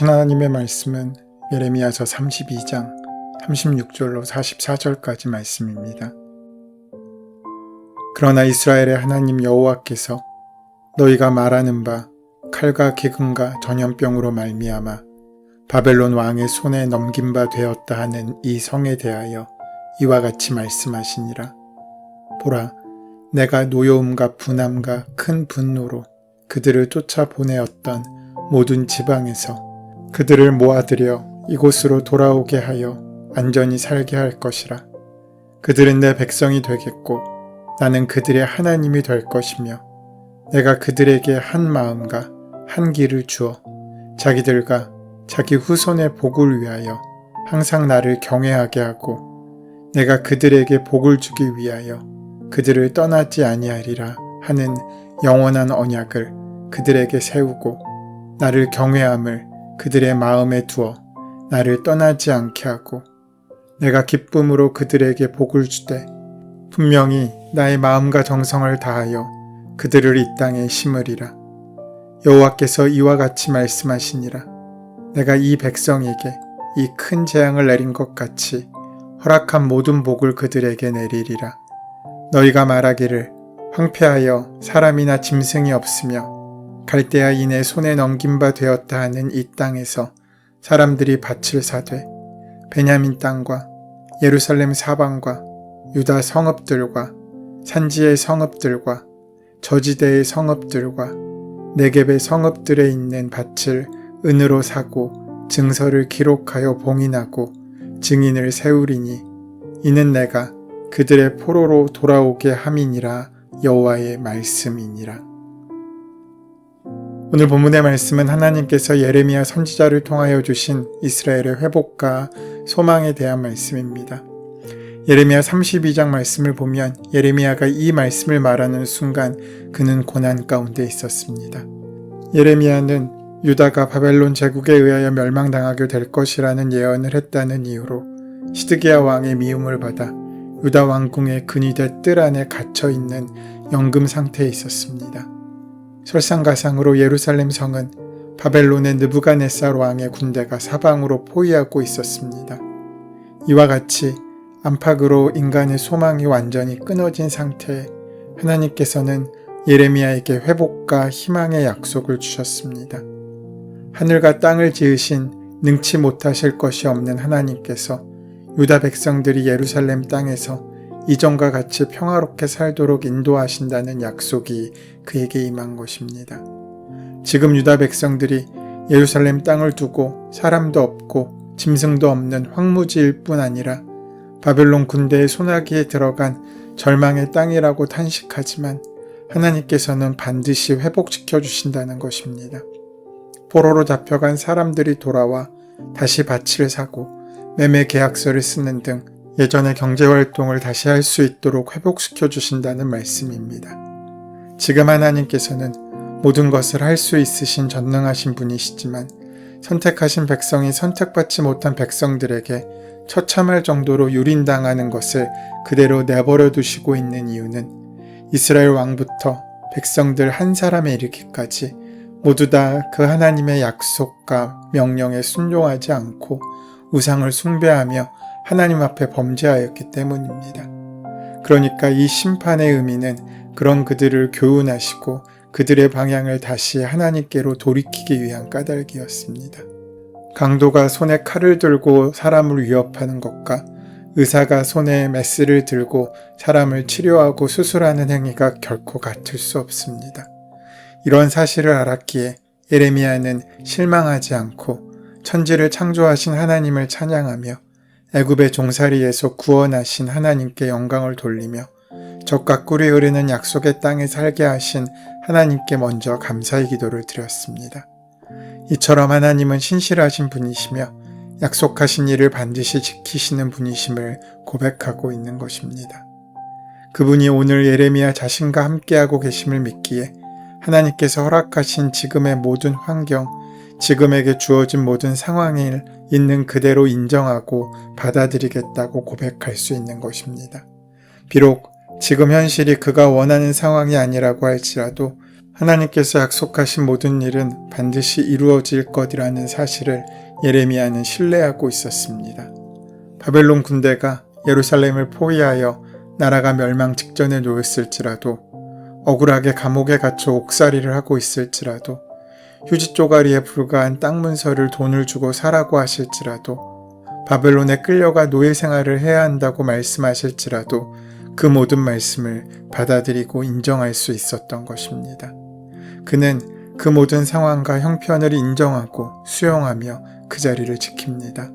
하나님의 말씀은 예레미야서 32장 36절로 44절까지 말씀입니다. 그러나 이스라엘의 하나님 여호와께서 너희가 말하는 바 칼과 기근과 전염병으로 말미암아 바벨론 왕의 손에 넘긴 바 되었다 하는 이 성에 대하여 이와 같이 말씀하시니라. 보라, 내가 노여움과 분함과 큰 분노로 그들을 쫓아보내었던 모든 지방에서 그들을 모아들여 이곳으로 돌아오게 하여 안전히 살게 할 것이라. 그들은 내 백성이 되겠고 나는 그들의 하나님이 될 것이며 내가 그들에게 한 마음과 한 길을 주어 자기들과 자기 후손의 복을 위하여 항상 나를 경외하게 하고 내가 그들에게 복을 주기 위하여 그들을 떠나지 아니하리라 하는 영원한 언약을 그들에게 세우고 나를 경외함을 그들의 마음에 두어 나를 떠나지 않게 하고 내가 기쁨으로 그들에게 복을 주되 분명히 나의 마음과 정성을 다하여 그들을 이 땅에 심으리라. 여호와께서 이와 같이 말씀하시니라. 내가 이 백성에게 이 큰 재앙을 내린 것 같이 허락한 모든 복을 그들에게 내리리라. 너희가 말하기를 황폐하여 사람이나 짐승이 없으며 갈대아인의 손에 넘긴 바 되었다 하는 이 땅에서 사람들이 밭을 사되 베냐민 땅과 예루살렘 사방과 유다 성읍들과 산지의 성읍들과 저지대의 성읍들과 네겝의 성읍들에 있는 밭을 은으로 사고 증서를 기록하여 봉인하고 증인을 세우리니 이는 내가 그들의 포로로 돌아오게 함이니라. 여호와의 말씀이니라. 오늘 본문의 말씀은 하나님께서 예레미야 선지자를 통하여 주신 이스라엘의 회복과 소망에 대한 말씀입니다. 예레미야 32장 말씀을 보면 예레미야가 이 말씀을 말하는 순간 그는 고난 가운데 있었습니다. 예레미야는 유다가 바벨론 제국에 의하여 멸망당하게 될 것이라는 예언을 했다는 이유로 시드기야 왕의 미움을 받아 유다 왕궁의 근위대 뜰 안에 갇혀있는 연금 상태에 있었습니다. 설상가상으로 예루살렘 성은 바벨론의 느부갓네살 왕의 군대가 사방으로 포위하고 있었습니다. 이와 같이 안팎으로 인간의 소망이 완전히 끊어진 상태에 하나님께서는 예레미야에게 회복과 희망의 약속을 주셨습니다. 하늘과 땅을 지으신 능치 못하실 것이 없는 하나님께서 유다 백성들이 예루살렘 땅에서 이전과 같이 평화롭게 살도록 인도하신다는 약속이 그에게 임한 것입니다. 지금 유다 백성들이 예루살렘 땅을 두고 사람도 없고 짐승도 없는 황무지일 뿐 아니라 바벨론 군대의 소나기에 들어간 절망의 땅이라고 탄식하지만 하나님께서는 반드시 회복시켜 주신다는 것입니다. 포로로 잡혀간 사람들이 돌아와 다시 밭을 사고 매매 계약서를 쓰는 등 예전의 경제활동을 다시 할 수 있도록 회복시켜 주신다는 말씀입니다. 지금 하나님께서는 모든 것을 할 수 있으신 전능하신 분이시지만 선택하신 백성이 선택받지 못한 백성들에게 처참할 정도로 유린당하는 것을 그대로 내버려 두시고 있는 이유는 이스라엘 왕부터 백성들 한 사람에 이르기까지 모두 다 그 하나님의 약속과 명령에 순종하지 않고 우상을 숭배하며 하나님 앞에 범죄하였기 때문입니다. 그러니까 이 심판의 의미는 그런 그들을 교훈하시고 그들의 방향을 다시 하나님께로 돌이키기 위한 까닭이었습니다. 강도가 손에 칼을 들고 사람을 위협하는 것과 의사가 손에 메스를 들고 사람을 치료하고 수술하는 행위가 결코 같을 수 없습니다. 이런 사실을 알았기에 예레미야는 실망하지 않고 천지를 창조하신 하나님을 찬양하며 애굽의 종살이에서 구원하신 하나님께 영광을 돌리며 젖과 꿀이 흐르는 약속의 땅에 살게 하신 하나님께 먼저 감사의 기도를 드렸습니다. 이처럼 하나님은 신실하신 분이시며 약속하신 일을 반드시 지키시는 분이심을 고백하고 있는 것입니다. 그분이 오늘 예레미야 자신과 함께하고 계심을 믿기에 하나님께서 허락하신 지금의 모든 환경, 지금에게 주어진 모든 상황을 있는 그대로 인정하고 받아들이겠다고 고백할 수 있는 것입니다. 비록 지금 현실이 그가 원하는 상황이 아니라고 할지라도 하나님께서 약속하신 모든 일은 반드시 이루어질 것이라는 사실을 예레미야는 신뢰하고 있었습니다. 바벨론 군대가 예루살렘을 포위하여 나라가 멸망 직전에 놓였을지라도, 억울하게 감옥에 갇혀 옥살이를 하고 있을지라도, 휴지 쪼가리에 불과한 땅 문서를 돈을 주고 사라고 하실지라도, 바벨론에 끌려가 노예 생활을 해야 한다고 말씀하실지라도 그 모든 말씀을 받아들이고 인정할 수 있었던 것입니다. 그는 그 모든 상황과 형편을 인정하고 수용하며 그 자리를 지킵니다.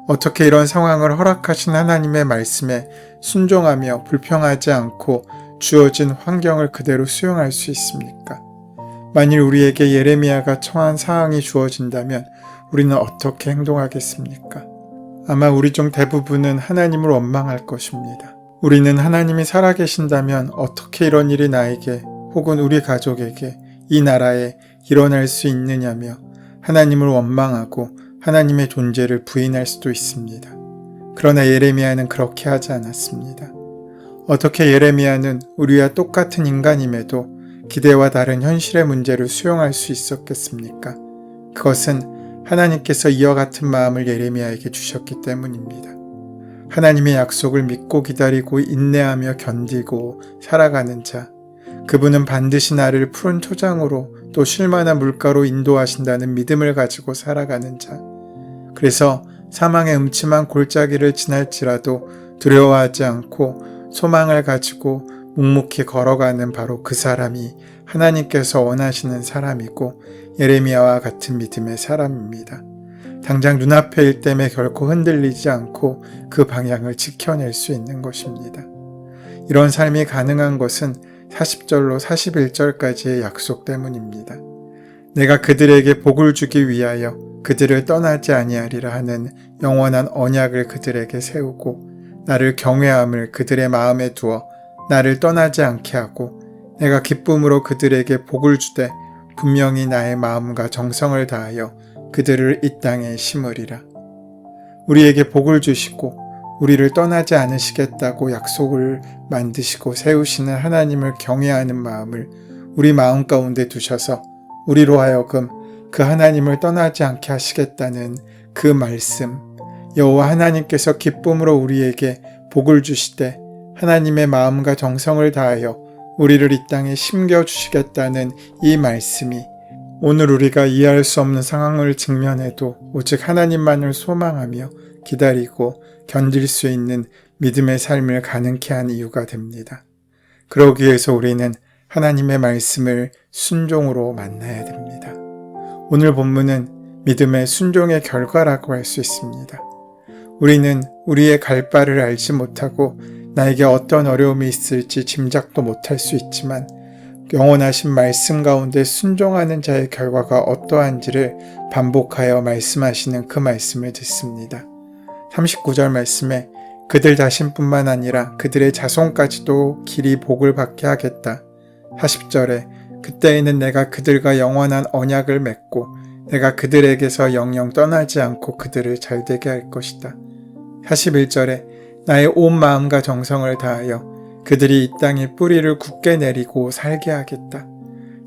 어떻게 이런 상황을 허락하신 하나님의 말씀에 순종하며 불평하지 않고 주어진 환경을 그대로 수용할 수 있습니까? 만일 우리에게 예레미야가 처한 상황이 주어진다면 우리는 어떻게 행동하겠습니까? 아마 우리 중 대부분은 하나님을 원망할 것입니다. 우리는 하나님이 살아계신다면 어떻게 이런 일이 나에게 혹은 우리 가족에게 이 나라에 일어날 수 있느냐며 하나님을 원망하고 하나님의 존재를 부인할 수도 있습니다. 그러나 예레미야는 그렇게 하지 않았습니다. 어떻게 예레미야는 우리와 똑같은 인간임에도 기대와 다른 현실의 문제를 수용할 수 있었겠습니까? 그것은 하나님께서 이와 같은 마음을 예레미야에게 주셨기 때문입니다. 하나님의 약속을 믿고 기다리고 인내하며 견디고 살아가는 자, 그분은 반드시 나를 푸른 초장으로 또 쉴만한 물가로 인도하신다는 믿음을 가지고 살아가는 자, 그래서 사망의 음침한 골짜기를 지날지라도 두려워하지 않고 소망을 가지고 묵묵히 걸어가는 바로 그 사람이 하나님께서 원하시는 사람이고 예레미야와 같은 믿음의 사람입니다. 당장 눈앞의 일 때문에 결코 흔들리지 않고 그 방향을 지켜낼 수 있는 것입니다. 이런 삶이 가능한 것은 40절로 41절까지의 약속 때문입니다. 내가 그들에게 복을 주기 위하여 그들을 떠나지 아니하리라 하는 영원한 언약을 그들에게 세우고 나를 경외함을 그들의 마음에 두어 나를 떠나지 않게 하고 내가 기쁨으로 그들에게 복을 주되 분명히 나의 마음과 정성을 다하여 그들을 이 땅에 심으리라. 우리에게 복을 주시고 우리를 떠나지 않으시겠다고 약속을 만드시고 세우시는 하나님을 경외하는 마음을 우리 마음 가운데 두셔서 우리로 하여금 그 하나님을 떠나지 않게 하시겠다는 그 말씀, 여호와 하나님께서 기쁨으로 우리에게 복을 주시되 하나님의 마음과 정성을 다하여 우리를 이 땅에 심겨주시겠다는 이 말씀이 오늘 우리가 이해할 수 없는 상황을 직면해도 오직 하나님만을 소망하며 기다리고 견딜 수 있는 믿음의 삶을 가능케 한 이유가 됩니다. 그러기 위해서 우리는 하나님의 말씀을 순종으로 만나야 됩니다. 오늘 본문은 믿음의 순종의 결과라고 할 수 있습니다. 우리는 우리의 갈 바를 알지 못하고 나에게 어떤 어려움이 있을지 짐작도 못할 수 있지만 영원하신 말씀 가운데 순종하는 자의 결과가 어떠한지를 반복하여 말씀하시는 그 말씀을 듣습니다. 39절 말씀에 그들 자신뿐만 아니라 그들의 자손까지도 길이 복을 받게 하겠다. 40절에 그때에는 내가 그들과 영원한 언약을 맺고 내가 그들에게서 영영 떠나지 않고 그들을 잘되게 할 것이다. 41절에 나의 온 마음과 정성을 다하여 그들이 이 땅에 뿌리를 굳게 내리고 살게 하겠다.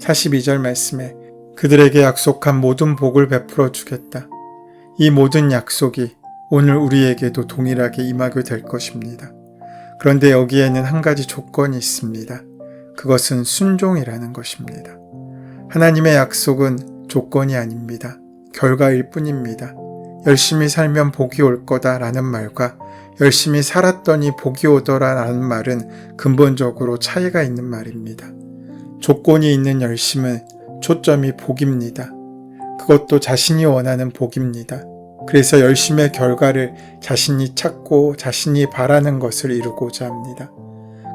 42절 말씀에 그들에게 약속한 모든 복을 베풀어 주겠다. 이 모든 약속이 오늘 우리에게도 동일하게 임하게 될 것입니다. 그런데 여기에는 한 가지 조건이 있습니다. 그것은 순종이라는 것입니다. 하나님의 약속은 조건이 아닙니다. 결과일 뿐입니다. 열심히 살면 복이 올 거다라는 말과 열심히 살았더니 복이 오더라라는 말은 근본적으로 차이가 있는 말입니다. 조건이 있는 열심은 초점이 복입니다. 그것도 자신이 원하는 복입니다. 그래서 열심의 결과를 자신이 찾고 자신이 바라는 것을 이루고자 합니다.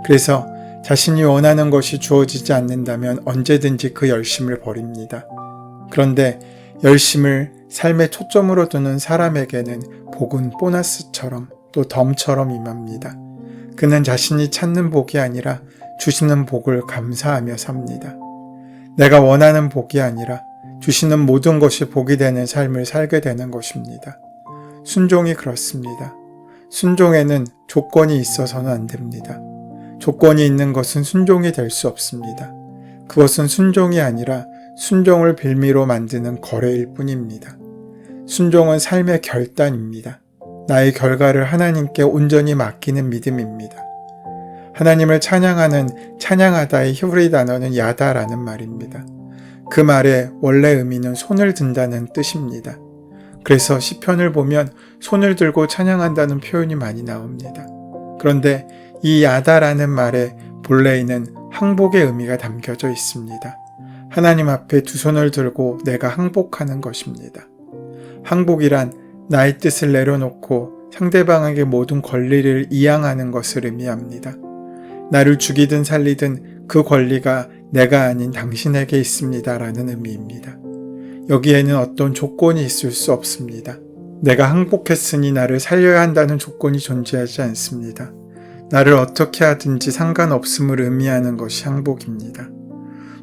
그래서 자신이 원하는 것이 주어지지 않는다면 언제든지 그 열심을 버립니다. 그런데 열심을 삶의 초점으로 두는 사람에게는 복은 보너스처럼 또 덤처럼 임합니다. 그는 자신이 찾는 복이 아니라 주시는 복을 감사하며 삽니다. 내가 원하는 복이 아니라 주시는 모든 것이 복이 되는 삶을 살게 되는 것입니다. 순종이 그렇습니다. 순종에는 조건이 있어서는 안 됩니다. 조건이 있는 것은 순종이 될 수 없습니다. 그것은 순종이 아니라 순종을 빌미로 만드는 거래일 뿐입니다. 순종은 삶의 결단입니다. 나의 결과를 하나님께 온전히 맡기는 믿음입니다. 하나님을 찬양하는 찬양하다의 히브리 단어는 야다라는 말입니다. 그 말의 원래 의미는 손을 든다는 뜻입니다. 그래서 시편을 보면 손을 들고 찬양한다는 표현이 많이 나옵니다. 그런데 이 야다라는 말의 본래에는 항복의 의미가 담겨져 있습니다. 하나님 앞에 두 손을 들고 내가 항복하는 것입니다. 항복이란 나의 뜻을 내려놓고 상대방에게 모든 권리를 이양하는 것을 의미합니다. 나를 죽이든 살리든 그 권리가 내가 아닌 당신에게 있습니다 라는 의미입니다. 여기에는 어떤 조건이 있을 수 없습니다. 내가 항복했으니 나를 살려야 한다는 조건이 존재하지 않습니다. 나를 어떻게 하든지 상관없음을 의미하는 것이 항복입니다.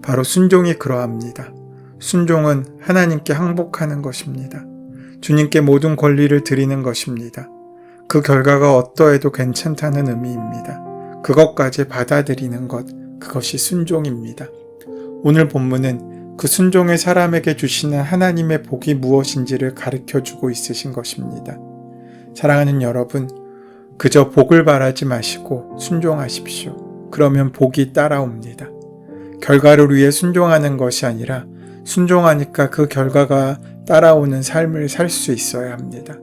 바로 순종이 그러합니다. 순종은 하나님께 항복하는 것입니다. 주님께 모든 권리를 드리는 것입니다. 그 결과가 어떠해도 괜찮다는 의미입니다. 그것까지 받아들이는 것, 그것이 순종입니다. 오늘 본문은 그 순종의 사람에게 주시는 하나님의 복이 무엇인지를 가르쳐주고 있으신 것입니다. 사랑하는 여러분, 그저 복을 바라지 마시고 순종하십시오. 그러면 복이 따라옵니다. 결과를 위해 순종하는 것이 아니라 순종하니까 그 결과가 따라오는 삶을 살 수 있어야 합니다.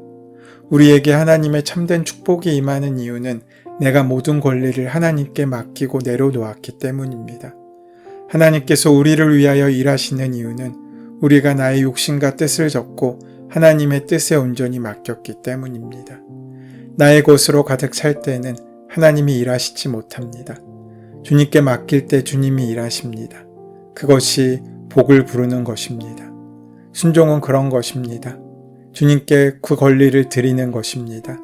우리에게 하나님의 참된 축복이 임하는 이유는 내가 모든 권리를 하나님께 맡기고 내려놓았기 때문입니다. 하나님께서 우리를 위하여 일하시는 이유는 우리가 나의 욕심과 뜻을 접고 하나님의 뜻에 온전히 맡겼기 때문입니다. 나의 것으로 가득 찰 때는 하나님이 일하시지 못합니다. 주님께 맡길 때 주님이 일하십니다. 그것이 복을 부르는 것입니다. 순종은 그런 것입니다. 주님께 그 권리를 드리는 것입니다.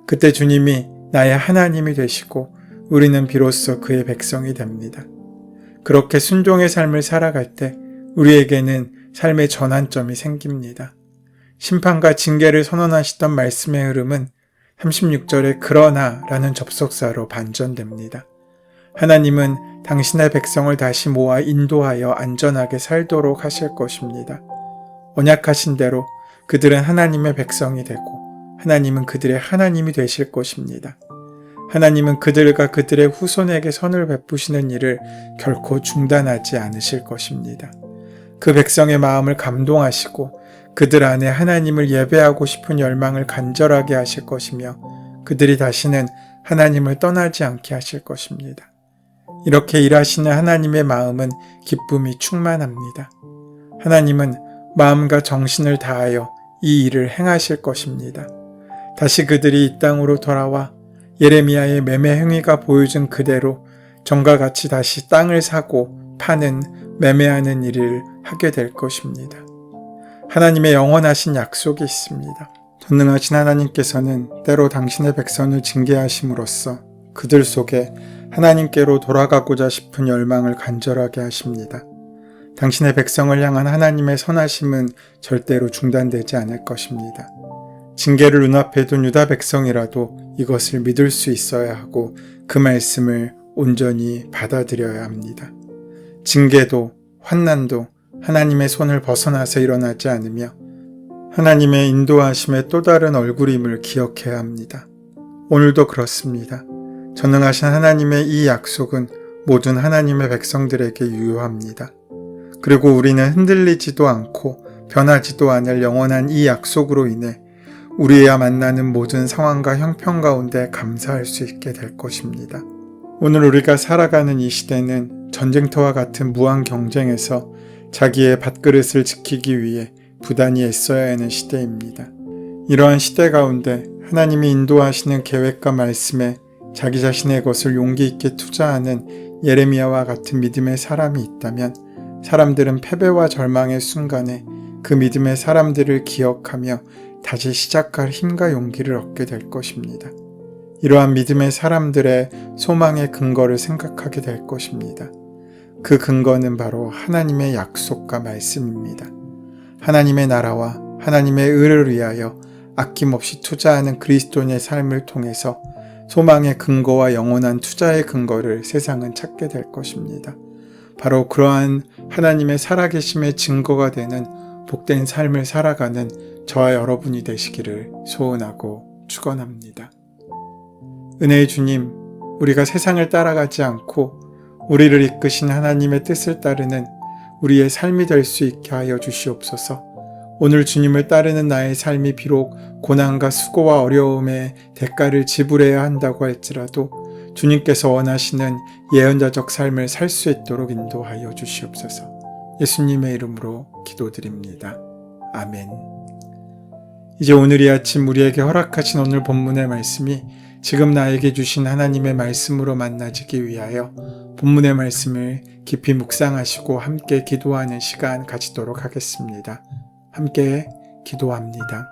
그때 주님이 나의 하나님이 되시고 우리는 비로소 그의 백성이 됩니다. 그렇게 순종의 삶을 살아갈 때 우리에게는 삶의 전환점이 생깁니다. 심판과 징계를 선언하시던 말씀의 흐름은 36절에 그러나 라는 접속사로 반전됩니다. 하나님은 당신의 백성을 다시 모아 인도하여 안전하게 살도록 하실 것입니다. 언약하신 대로 그들은 하나님의 백성이 되고 하나님은 그들의 하나님이 되실 것입니다. 하나님은 그들과 그들의 후손에게 선을 베푸시는 일을 결코 중단하지 않으실 것입니다. 그 백성의 마음을 감동하시고 그들 안에 하나님을 예배하고 싶은 열망을 간절하게 하실 것이며 그들이 다시는 하나님을 떠나지 않게 하실 것입니다. 이렇게 일하시는 하나님의 마음은 기쁨이 충만합니다. 하나님은 마음과 정신을 다하여 이 일을 행하실 것입니다. 다시 그들이 이 땅으로 돌아와 예레미야의 매매 행위가 보여준 그대로 전과 같이 다시 땅을 사고 파는 매매하는 일을 하게 될 것입니다. 하나님의 영원하신 약속이 있습니다. 전능하신 하나님께서는 때로 당신의 백성을 징계하심으로써 그들 속에 하나님께로 돌아가고자 싶은 열망을 간절하게 하십니다. 당신의 백성을 향한 하나님의 선하심은 절대로 중단되지 않을 것입니다. 징계를 눈앞에 둔 유다 백성이라도 이것을 믿을 수 있어야 하고 그 말씀을 온전히 받아들여야 합니다. 징계도 환난도 하나님의 손을 벗어나서 일어나지 않으며 하나님의 인도하심의 또 다른 얼굴임을 기억해야 합니다. 오늘도 그렇습니다. 전능하신 하나님의 이 약속은 모든 하나님의 백성들에게 유효합니다. 그리고 우리는 흔들리지도 않고 변하지도 않을 영원한 이 약속으로 인해 우리와 만나는 모든 상황과 형편 가운데 감사할 수 있게 될 것입니다. 오늘 우리가 살아가는 이 시대는 전쟁터와 같은 무한 경쟁에서 자기의 밥그릇을 지키기 위해 부단히 애써야 하는 시대입니다. 이러한 시대 가운데 하나님이 인도하시는 계획과 말씀에 자기 자신의 것을 용기 있게 투자하는 예레미야와 같은 믿음의 사람이 있다면 사람들은 패배와 절망의 순간에 그 믿음의 사람들을 기억하며 다시 시작할 힘과 용기를 얻게 될 것입니다. 이러한 믿음의 사람들의 소망의 근거를 생각하게 될 것입니다. 그 근거는 바로 하나님의 약속과 말씀입니다. 하나님의 나라와 하나님의 의를 위하여 아낌없이 투자하는 그리스도인의 삶을 통해서 소망의 근거와 영원한 투자의 근거를 세상은 찾게 될 것입니다. 바로 그러한 하나님의 살아계심의 증거가 되는 복된 삶을 살아가는 저와 여러분이 되시기를 소원하고 축원합니다. 은혜의 주님, 우리가 세상을 따라가지 않고 우리를 이끄신 하나님의 뜻을 따르는 우리의 삶이 될 수 있게 하여 주시옵소서. 오늘 주님을 따르는 나의 삶이 비록 고난과 수고와 어려움의 대가를 지불해야 한다고 할지라도 주님께서 원하시는 예언자적 삶을 살 수 있도록 인도하여 주시옵소서. 예수님의 이름으로 기도드립니다. 아멘. 이제 오늘 이 아침 우리에게 허락하신 오늘 본문의 말씀이 지금 나에게 주신 하나님의 말씀으로 만나지기 위하여 본문의 말씀을 깊이 묵상하시고 함께 기도하는 시간 가지도록 하겠습니다. 함께 기도합니다.